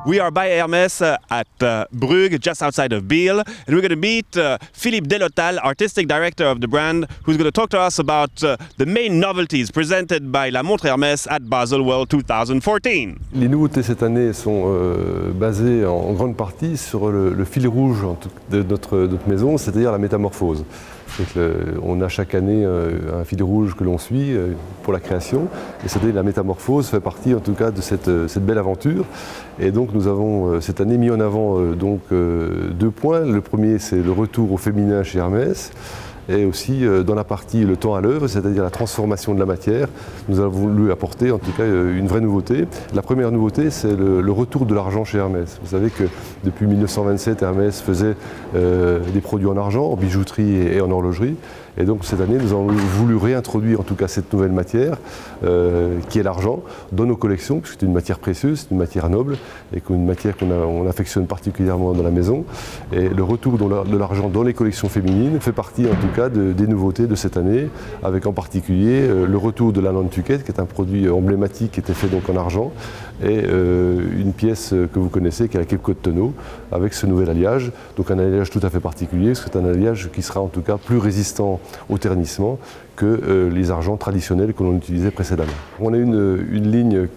We are by Hermès at Brugge, just outside of Biel, and we're going to meet Philippe Delotal, artistic director of the brand, who's going to talk to us about the main novelties presented by La Montre Hermès at Baselworld 2014. Les nouveautés cette année sont basées en grande partie sur le fil rouge de notre maison, c'est-à-dire la métamorphose. On a chaque année un fil rouge que l'on suit pour la création, et c'est-à-dire la métamorphose fait partie en tout cas de cette belle aventure. Et donc nous avons cette année mis en avant deux points. Le premier, c'est le retour au féminin chez Hermès, et aussi dans la partie le temps à l'œuvre, c'est-à-dire la transformation de la matière. Nous avons voulu apporter en tout cas une vraie nouveauté. La première nouveauté, c'est le retour de l'argent chez Hermès. Vous savez que depuis 1927, Hermès faisait des produits en argent, en bijouterie et en horlogerie. Et donc cette année, nous avons voulu réintroduire en tout cas cette nouvelle matière, qui est l'argent, dans nos collections, puisque c'est une matière précieuse, c'est une matière noble, et une matière qu'on affectionne particulièrement dans la maison. Et le retour de l'argent dans les collections féminines fait partie en tout cas des nouveautés de cette année, avec en particulier le retour de la Nantucket, qui est un produit emblématique qui était fait donc en argent, et une pièce que vous connaissez, qui est la Cape Cod Tonneau, avec ce nouvel alliage. Donc un alliage tout à fait particulier, c'est un alliage qui sera en tout cas plus résistant au ternissement que les argents traditionnels que l'on utilisait précédemment. On a une ligne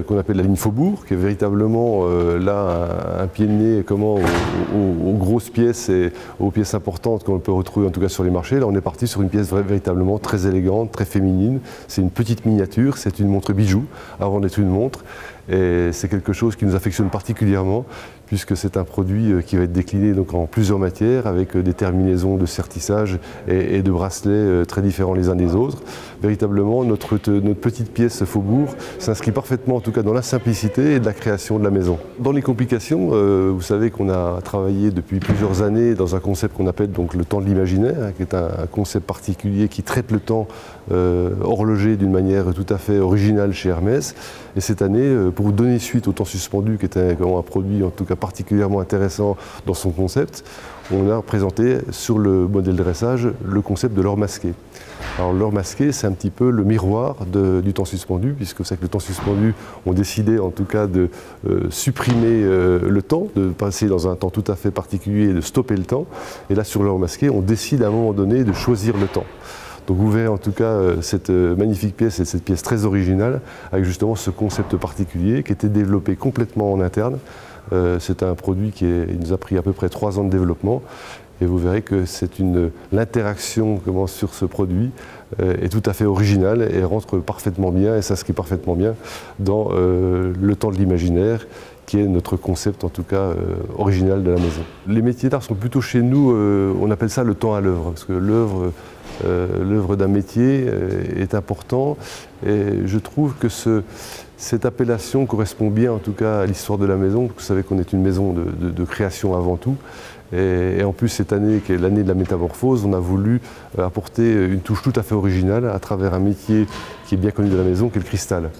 qu'on appelle la ligne Faubourg, qui est véritablement là un pied de nez aux grosses pièces et aux pièces importantes qu'on peut retrouver en tout cas sur les marchés. Là on est parti sur une pièce véritablement très élégante, très féminine. C'est une petite miniature, c'est une montre bijou avant d'être une montre. Et c'est quelque chose qui nous affectionne particulièrement, puisque c'est un produit qui va être décliné donc en plusieurs matières, avec des terminaisons de sertissage et de bracelets très différents les uns des autres. Véritablement, notre petite pièce Faubourg s'inscrit parfaitement en tout cas dans la simplicité et de la création de la maison. Dans les complications, vous savez qu'on a travaillé depuis plusieurs années dans un concept qu'on appelle donc le temps de l'imaginaire, qui est un concept particulier qui traite le temps horloger d'une manière tout à fait originale chez Hermès. Et cette année, pour vous donner suite au temps suspendu, qui était un produit en tout cas particulièrement intéressant dans son concept, on a présenté sur le modèle dressage le concept de l'or masqué. Alors l'or masqué, c'est un petit peu le miroir du temps suspendu, puisque vous savez que le temps suspendu, on décidait en tout cas de supprimer le temps, de passer dans un temps tout à fait particulier et de stopper le temps. Et là sur l'or masqué, on décide à un moment donné de choisir le temps. Donc vous verrez en tout cas cette magnifique pièce et cette pièce très originale avec justement ce concept particulier qui était développé complètement en interne. C'est un produit il nous a pris à peu près 3 ans de développement et vous verrez que l'interaction sur ce produit est tout à fait originale et rentre parfaitement bien et s'inscrit parfaitement bien dans le temps de l'imaginaire, qui est notre concept en tout cas original de la maison. Les métiers d'art sont plutôt chez nous, on appelle ça le temps à l'œuvre, parce que l'œuvre d'un métier est important et je trouve que cette appellation correspond bien en tout cas à l'histoire de la maison. Vous savez qu'on est une maison de création avant tout. Et en plus, cette année, qui est l'année de la métamorphose, on a voulu apporter une touche tout à fait originale à travers un métier qui est bien connu de la maison, qui est le cristal.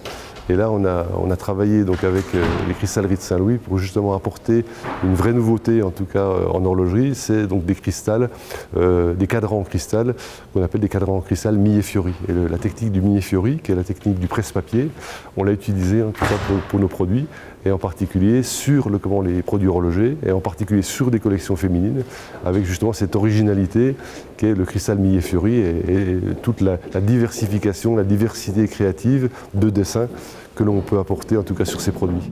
Et là, on a travaillé donc avec les cristalleries de Saint-Louis pour justement apporter une vraie nouveauté, en tout cas en horlogerie. C'est donc des cristals, des cadrans en cristal, qu'on appelle des cadrans en cristal Millefiori. Et la technique du Millefiori, qui est la technique du presse-papier, on l'a utilisée en tout cas pour nos produits, et en particulier sur les produits horlogers, et en particulier sur des collections féminines, avec justement cette originalité qu'est le cristal Millefiori et toute la diversification, la diversité créative de dessins que l'on peut apporter en tout cas sur ces produits.